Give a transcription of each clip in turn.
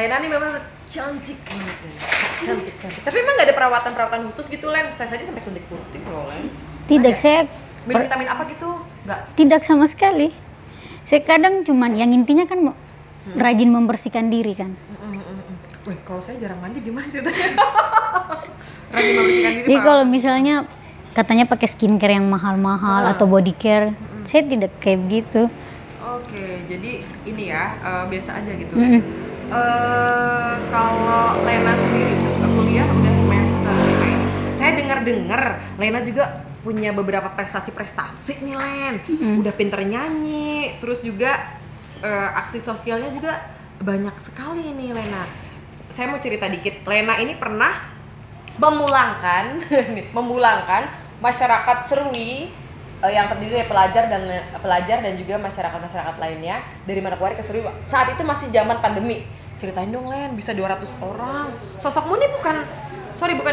Lena nih memang cantik banget Len. Cantik. Tapi emang nggak ada perawatan khusus gitu Len? Saya saja sampai suntik putih loh Len. Tidak, saya minum vitamin apa gitu? Nggak? Tidak sama sekali. Saya kadang cuman yang intinya kan rajin membersihkan diri kan. Wih, kalau saya jarang mandi gimana ceritanya? Rajin membersihkan diri. Jadi kalau misalnya katanya pakai skincare yang mahal-mahal atau body care, saya tidak kayak begitu. Oke, jadi ini ya biasa aja gitu. Kalau Lena sendiri kuliah udah semester 5 ini. Saya dengar Lena juga punya beberapa prestasi nih Len. Udah pinter nyanyi, terus juga aksi sosialnya juga banyak sekali nih Lena. Saya mau cerita dikit. Lena ini pernah memulangkan masyarakat Serui yang terdiri dari pelajar dan juga masyarakat lainnya dari Manokwari ke Serui. Saat itu masih zaman pandemi. Ceritain dong Len, bisa 200 orang. Sosokmu ini bukan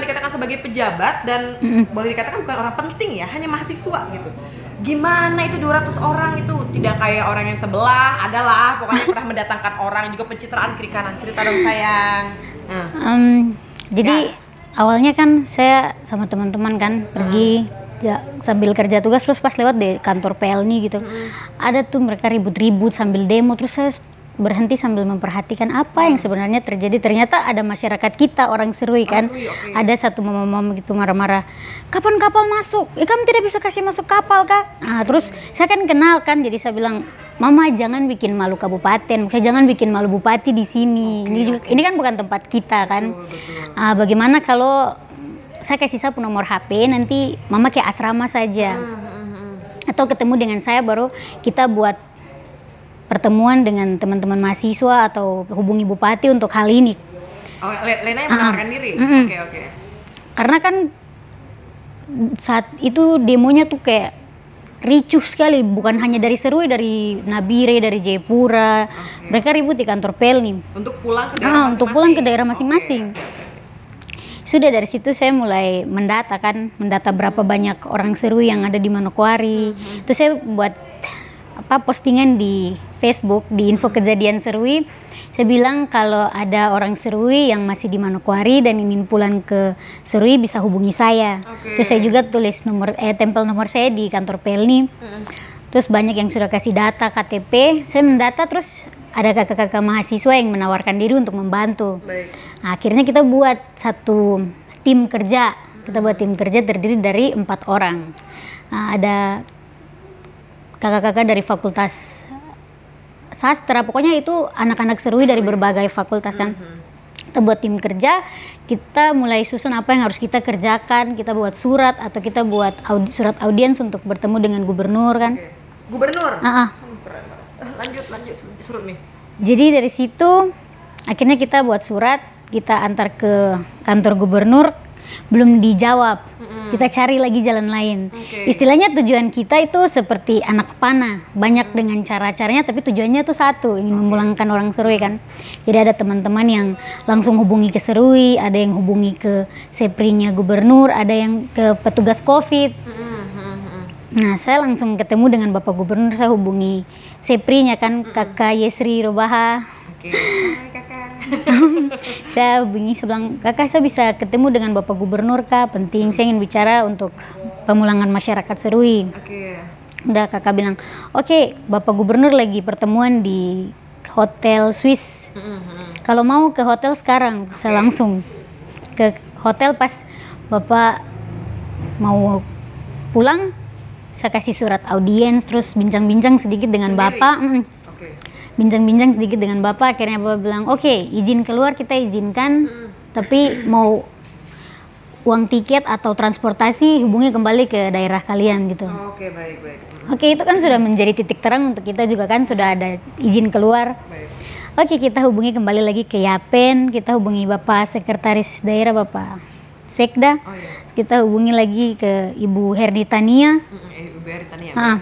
dikatakan sebagai pejabat dan boleh dikatakan bukan orang penting ya, hanya mahasiswa gitu. Gimana itu 200 orang itu? Tidak kayak orang yang sebelah, adalah pokoknya pernah mendatangkan orang juga pencitraan kiri kanan. Cerita dong sayang. Jadi awalnya kan saya sama teman-teman kan pergi sambil kerja tugas, terus pas lewat di kantor PLNI gitu, ada tuh mereka ribut-ribut sambil demo, terus saya berhenti sambil memperhatikan apa yang sebenarnya terjadi. Ternyata ada masyarakat kita orang Serui kan, ada satu mama-mama gitu marah-marah, kapan kapal masuk? Kamu tidak bisa kasih masuk kapal kak? Nah, terus saya kan kenal kan, jadi saya bilang, mama jangan bikin malu kabupaten, jangan bikin malu bupati di sini. Ini kan bukan tempat kita kan. Bagaimana kalau saya kasih sapu nomor HP, nanti mama kayak asrama saja, atau ketemu dengan saya baru kita buat pertemuan dengan teman-teman mahasiswa atau hubungi bupati untuk hal ini. Oh, Lena yang menawarkan diri? Oke. Karena kan saat itu demonya tuh kayak ricuh sekali, bukan hanya dari Serui, dari Nabire, dari Jayapura. Mereka ribut di kantor PLNI. Untuk pulang ke daerah masing-masing? Untuk pulang ke daerah masing-masing. Sudah dari situ saya mulai mendata berapa banyak orang Serui yang ada di Manokwari. Terus saya buat postingan di Facebook, di info kejadian Serui. Saya bilang kalau ada orang Serui yang masih di Manokwari dan ingin pulang ke Serui bisa hubungi saya. Terus saya juga tulis tempel nomor saya di kantor PLNI. Terus banyak yang sudah kasih data KTP, saya mendata, terus ada kakak-kakak mahasiswa yang menawarkan diri untuk membantu. Nah, akhirnya kita buat satu tim kerja. Kita buat tim kerja terdiri dari 4 orang. Nah, ada kakak-kakak dari fakultas sastra, pokoknya itu anak-anak Serui dari berbagai fakultas kan. Kita buat tim kerja, kita mulai susun apa yang harus kita kerjakan, kita buat surat atau kita buat surat audiens untuk bertemu dengan gubernur kan. Gubernur? Lanjut, seru nih. Jadi dari situ akhirnya kita buat surat, kita antar ke kantor gubernur, belum dijawab. Kita cari lagi jalan lain. Istilahnya tujuan kita itu seperti anak panah, banyak dengan cara-caranya, tapi tujuannya itu satu, ingin memulangkan orang Serui kan. Jadi ada teman-teman yang langsung hubungi ke Serui, ada yang hubungi ke seprinya gubernur, ada yang ke petugas COVID. Nah, saya langsung ketemu dengan Bapak Gubernur, saya hubungi seprinya kan, Kakak Yesri Robaha. Hai kakak. Saya hubungi, saya bilang, kakak saya bisa ketemu dengan Bapak Gubernur kak, penting, saya ingin bicara untuk pemulangan masyarakat Serui. Udah, kakak bilang, oke, Bapak Gubernur lagi pertemuan di Hotel Swiss. Kalau mau ke hotel sekarang, saya langsung ke hotel. Pas Bapak mau pulang, saya kasih surat audiens, terus bincang-bincang sedikit dengan Bapak. Bincang-bincang sedikit dengan Bapak, akhirnya Bapak bilang, oke, izin keluar kita izinkan, tapi mau uang tiket atau transportasi hubungi kembali ke daerah kalian gitu. Oke, baik. Oke, itu kan sudah menjadi titik terang untuk kita juga kan, sudah ada izin keluar. Oke, kita hubungi kembali lagi ke Yapen, kita hubungi Bapak Sekretaris Daerah, Bapak Sekda. Kita hubungi lagi ke Ibu Herditania. Ibu Herditania.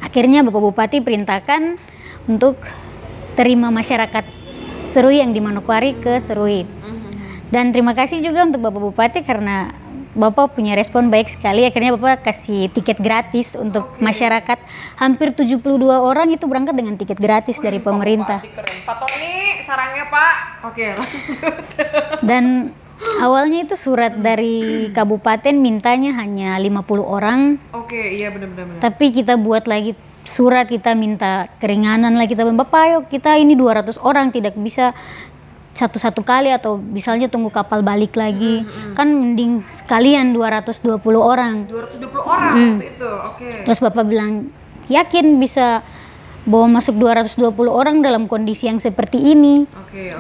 Akhirnya Bapak Bupati perintahkan untuk terima masyarakat Serui yang di Manokwari ke Serui. Dan terima kasih juga untuk Bapak Bupati karena Bapak punya respon baik sekali. Akhirnya Bapak kasih tiket gratis untuk masyarakat. Hampir 72 orang itu berangkat dengan tiket gratis dari pemerintah. Pak Tony, sarangnya Pak. Oke, lanjut. Dan awalnya itu surat dari kabupaten mintanya hanya 50 orang. Oke, iya benar-benar. Tapi kita buat lagi surat, kita minta keringanan lah, kita bilang, Bapak ayo kita ini 200 orang tidak bisa satu-satu kali atau misalnya tunggu kapal balik lagi. Kan mending sekalian 220 orang. 220 orang waktu itu. Oke. Terus Bapak bilang, yakin bisa bawa masuk 220 orang dalam kondisi yang seperti ini?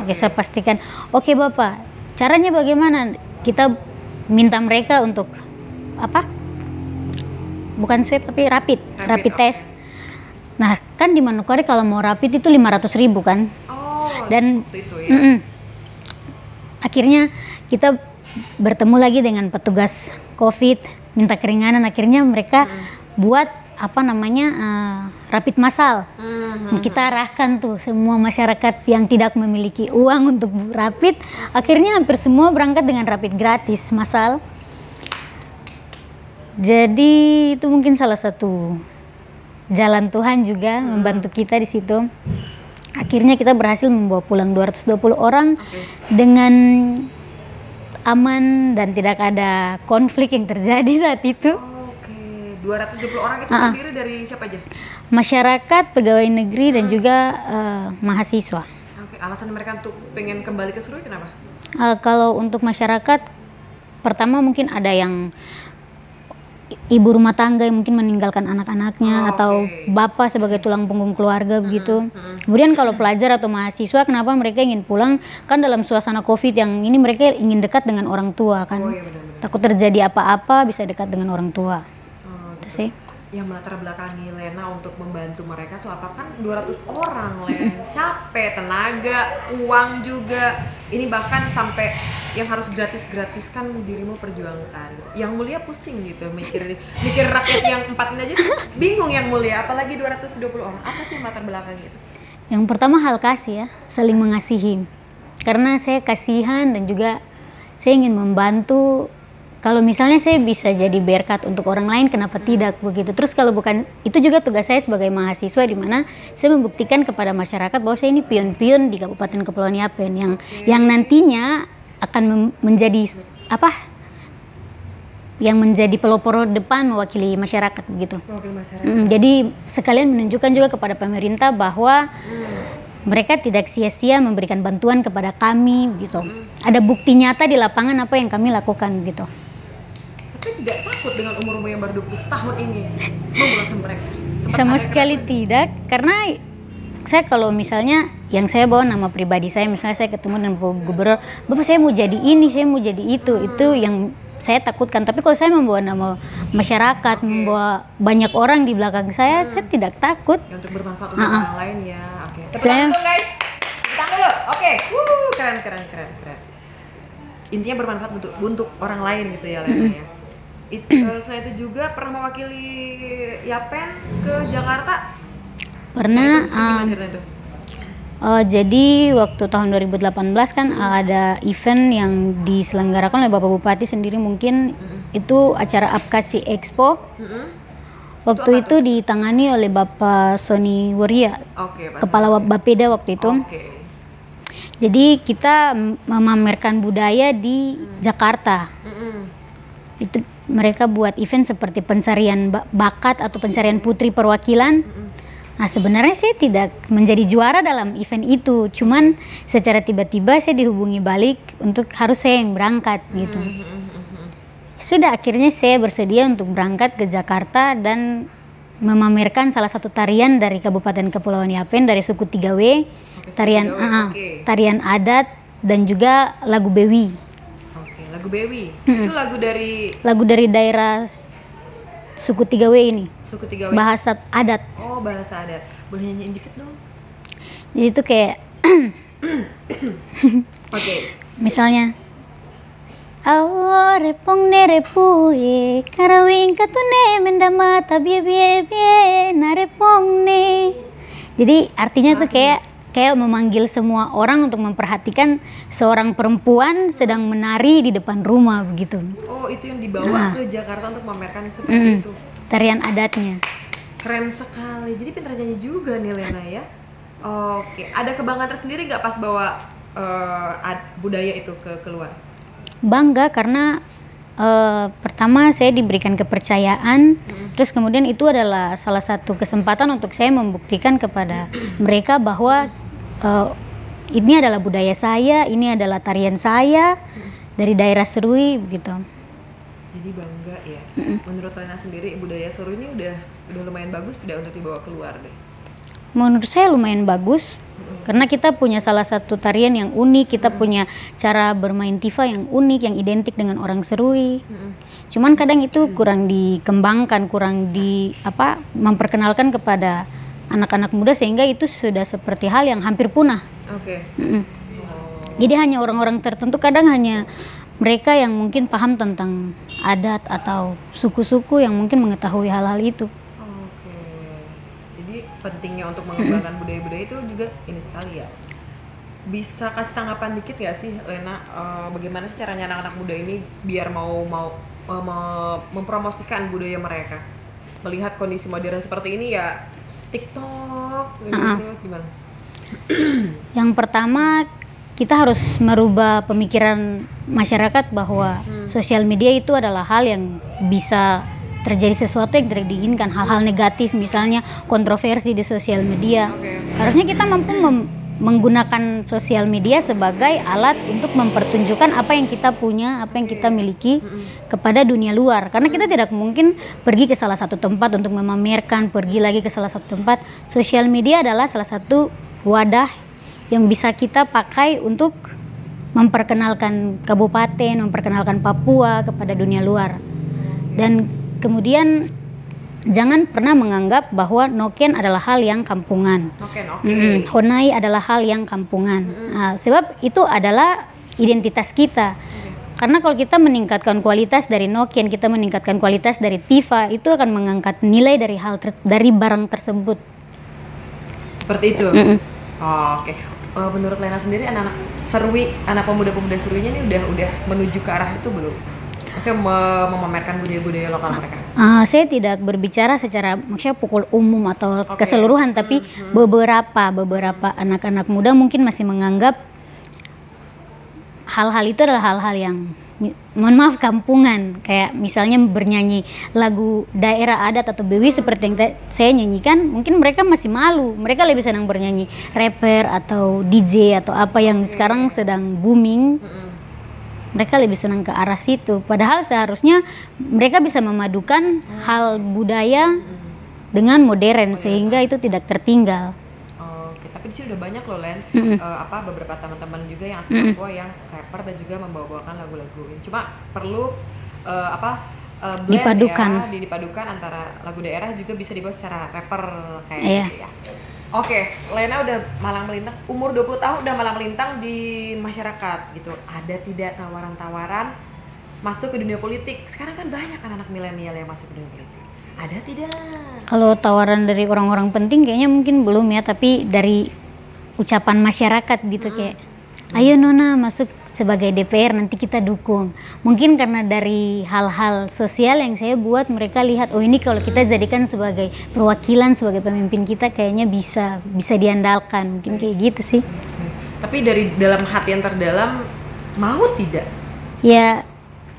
Oke, saya pastikan. Oke Bapak, caranya bagaimana? Kita minta mereka untuk apa? Bukan swab tapi rapid test. Nah, kan di Manokwari kalau mau rapid itu 500.000 kan? Dan itu ya. Akhirnya kita bertemu lagi dengan petugas COVID, minta keringanan. Akhirnya mereka buat rapid massal. Kita arahkan tuh semua masyarakat yang tidak memiliki uang untuk rapid. Akhirnya hampir semua berangkat dengan rapid gratis massal. Jadi itu mungkin salah satu jalan Tuhan juga membantu kita di situ. Akhirnya kita berhasil membawa pulang 220 orang dengan aman dan tidak ada konflik yang terjadi saat itu. Oke, 220 orang itu terdiri dari siapa aja? Masyarakat, pegawai negeri dan juga mahasiswa. Oke, alasan mereka untuk pengen kembali ke Serui kenapa? Kalau untuk masyarakat, pertama mungkin ada yang ibu rumah tangga yang mungkin meninggalkan anak-anaknya atau bapak sebagai tulang punggung keluarga begitu. Kemudian kalau pelajar atau mahasiswa, kenapa mereka ingin pulang? Kan dalam suasana COVID yang ini mereka ingin dekat dengan orang tua kan. Takut terjadi apa-apa bisa dekat dengan orang tua. Itu sih. Yang melatar belakangi Lena untuk membantu mereka tuh apa? Kan 200 orang, Len. Capek, tenaga, uang juga. Ini bahkan sampai yang harus gratis-gratiskan dirimu perjuangkan. Yang mulia pusing gitu mikir rakyat yang 4 ini aja bingung yang mulia, apalagi 220 orang. Apa sih yang melatar belakang itu? Yang pertama hal kasih ya, saling mengasihi. Karena saya kasihan dan juga saya ingin membantu. Kalau misalnya saya bisa jadi berkat untuk orang lain, kenapa tidak begitu? Terus kalau bukan, itu juga tugas saya sebagai mahasiswa di mana saya membuktikan kepada masyarakat bahwa saya ini pion-pion di Kabupaten Kepulauan Yapen yang nantinya akan menjadi apa? Yang menjadi pelopor depan mewakili masyarakat begitu. Jadi sekalian menunjukkan juga kepada pemerintah bahwa mereka tidak sia-sia memberikan bantuan kepada kami gitu. Ada bukti nyata di lapangan apa yang kami lakukan gitu. Tapi tidak takut dengan umur yang baru 20 tahun ini memulangkan mereka? Sama sekali tidak, karena saya kalau misalnya yang saya bawa nama pribadi saya, misalnya saya ketemu dengan Bapak Gubernur, Bapak saya mau jadi ini, saya mau jadi itu yang saya takutkan. Tapi kalau saya membawa nama masyarakat, membawa banyak orang di belakang saya tidak takut. Ya, untuk bermanfaat untuk orang lain ya. Oke. Tepuk tangan dulu guys. Tepuk tangan dulu. Oke. Keren. Intinya bermanfaat untuk orang lain gitu ya, Lena ya. Saya itu juga pernah mewakili Yapen ke Jakarta. Pernah. Gimana ceritanya itu? Jadi waktu tahun 2018 kan ada event yang diselenggarakan oleh Bapak Bupati sendiri mungkin itu acara Apkasi Expo. Waktu itu ditangani oleh Bapak Sony Waria, Kepala Bapeda waktu itu. Jadi kita memamerkan budaya di Jakarta. Itu mereka buat event seperti pencarian bakat atau pencarian putri perwakilan. Nah sebenarnya saya tidak menjadi juara dalam event itu, cuman secara tiba-tiba saya dihubungi balik untuk harus saya yang berangkat gitu. Sudah akhirnya saya bersedia untuk berangkat ke Jakarta dan memamerkan salah satu tarian dari Kabupaten Kepulauan Yapen dari suku 3W, tarian adat dan juga lagu Bewi. Lagu Bewi, itu lagu dari daerah suku 3W ini. Suku 3W. Bahasa adat. Oh, bahasa adat. Boleh nyanyiin dikit dong? Jadi itu kayak misalnya Awore pong nere puye karawing katune mendamata bie nare pong ne. Jadi artinya tuh kayak memanggil semua orang untuk memperhatikan seorang perempuan sedang menari di depan rumah begitu. Oh, itu yang dibawa ke Jakarta untuk memamerkan seperti itu. Tarian adatnya. Keren sekali. Jadi pintar nyanyi juga nih Lena ya. Oke, ada kebanggaan tersendiri nggak pas bawa budaya itu ke keluar? Bangga karena pertama saya diberikan kepercayaan, terus kemudian itu adalah salah satu kesempatan untuk saya membuktikan kepada mereka bahwa ini adalah budaya saya, ini adalah tarian saya dari daerah Serui gitu. Jadi bangga ya. Menurut Lena sendiri budaya Serui ini udah lumayan bagus tidak untuk dibawa keluar deh? Menurut saya lumayan bagus. Karena kita punya salah satu tarian yang unik, kita punya cara bermain tifa yang unik, yang identik dengan orang Serui. Cuman kadang itu kurang dikembangkan, kurang memperkenalkan kepada anak-anak muda sehingga itu sudah seperti hal yang hampir punah. Oke. Jadi hanya orang-orang tertentu, kadang hanya mereka yang mungkin paham tentang adat atau suku-suku yang mungkin mengetahui hal-hal itu. Pentingnya untuk mengembangkan budaya-budaya itu juga ini sekali ya. Bisa kasih tanggapan dikit gak sih Lena, bagaimana sih caranya anak-anak muda ini biar mau mempromosikan budaya mereka melihat kondisi modern seperti ini ya, TikTok terus gimana? Yang pertama kita harus merubah pemikiran masyarakat bahwa sosial media itu adalah hal yang bisa terjadi sesuatu yang tidak diinginkan, hal-hal negatif, misalnya kontroversi di sosial media. Harusnya kita mampu menggunakan sosial media sebagai alat untuk mempertunjukkan apa yang kita punya, apa yang kita miliki kepada dunia luar. Karena kita tidak mungkin pergi ke salah satu tempat untuk memamerkan, pergi lagi ke salah satu tempat. Sosial media adalah salah satu wadah yang bisa kita pakai untuk memperkenalkan kabupaten, memperkenalkan Papua kepada dunia luar. Dan kemudian jangan pernah menganggap bahwa Noken adalah hal yang kampungan. Honai adalah hal yang kampungan. Sebab itu adalah identitas kita. Karena kalau kita meningkatkan kualitas dari Noken, kita meningkatkan kualitas dari Tifa, itu akan mengangkat nilai dari dari barang tersebut. Seperti itu. Oke. Menurut Lena sendiri anak-anak Serui, anak pemuda-pemuda Seruinya ini udah menuju ke arah itu belum? Maksudnya memamerkan budaya-budaya lokal mereka? Saya tidak berbicara secara maksudnya pukul umum atau keseluruhan, tapi beberapa anak-anak muda mungkin masih menganggap hal-hal itu adalah hal-hal yang mohon maaf kampungan, kayak misalnya bernyanyi lagu daerah adat atau bewi seperti yang saya nyanyikan, mungkin mereka masih malu, mereka lebih senang bernyanyi rapper atau DJ atau apa yang sekarang sedang booming. Mereka lebih senang ke arah situ. Padahal seharusnya mereka bisa memadukan hal budaya dengan modern sehingga itu tidak tertinggal. Oke, tapi di sini udah banyak loh Len, beberapa teman-teman juga yang asli Papua yang rapper dan juga membawa-bawakan lagu-lagu. Cuma perlu blend dipadukan. Dipadukan antara lagu daerah juga bisa dibawa secara rapper kayak gitu ya. Oke, Lena udah malang melintang, umur 20 tahun udah malang melintang di masyarakat gitu. Ada tidak tawaran-tawaran masuk ke dunia politik? Sekarang kan banyak anak-anak milenial yang masuk ke dunia politik. Ada tidak? Kalau tawaran dari orang-orang penting kayaknya mungkin belum ya, tapi dari ucapan masyarakat gitu kayak, ayo Nona masuk sebagai DPR nanti kita dukung. Mungkin karena dari hal-hal sosial yang saya buat, mereka lihat oh ini kalau kita jadikan sebagai perwakilan, sebagai pemimpin kita kayaknya bisa diandalkan, mungkin kayak gitu sih. Tapi dari dalam hati yang terdalam mau tidak? Ya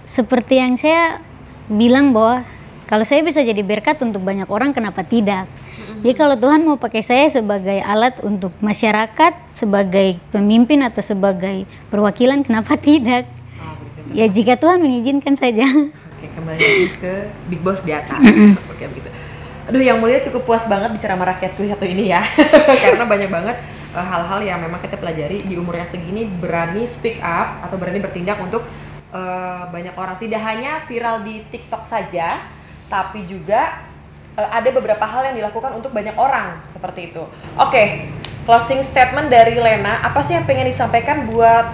seperti yang saya bilang bahwa kalau saya bisa jadi berkat untuk banyak orang, kenapa tidak? Jadi kalau Tuhan mau pakai saya sebagai alat untuk masyarakat, sebagai pemimpin atau sebagai perwakilan, kenapa tidak? Ya jika Tuhan mengizinkan saja. Oke, kembali lagi ke Big Boss di atas. Oke, begitu. Aduh, yang mulia cukup puas banget bicara sama rakyatku satu ini ya. Karena banyak banget hal-hal yang memang kita pelajari di umur yang segini, berani speak up atau berani bertindak untuk banyak orang. Tidak hanya viral di TikTok saja, tapi juga ada beberapa hal yang dilakukan untuk banyak orang seperti itu. Oke, closing statement dari Lena, apa sih yang pengen disampaikan buat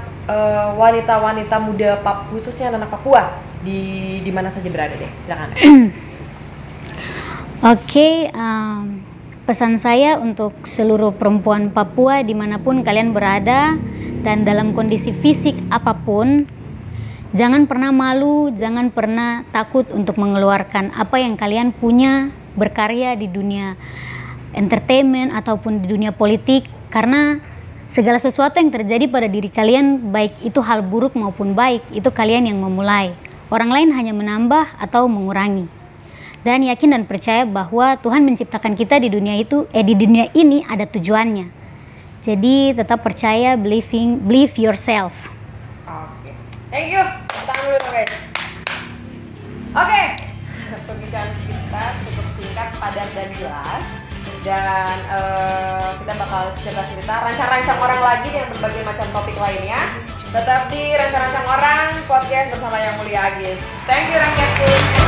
wanita-wanita muda khususnya anak Papua di mana saja berada deh, silakan. Oke, pesan saya untuk seluruh perempuan Papua dimanapun kalian berada dan dalam kondisi fisik apapun, jangan pernah malu, jangan pernah takut untuk mengeluarkan apa yang kalian punya, berkarya di dunia entertainment ataupun di dunia politik. Karena segala sesuatu yang terjadi pada diri kalian, baik itu hal buruk maupun baik, itu kalian yang memulai. Orang lain hanya menambah atau mengurangi. Dan yakin dan percaya bahwa Tuhan menciptakan kita di dunia di dunia ini ada tujuannya. Jadi tetap percaya, believe yourself. Oke. Thank you. Tangan dulu dong guys. Oke. Perbincangan kita cukup singkat, padat dan jelas. Dan kita bakal cerita rancang-rancang orang lagi dengan berbagai macam topik lainnya. Tetap di Rancang-Rancang Orang podcast bersama Yang Mulia Agis. Thank you rakyatku.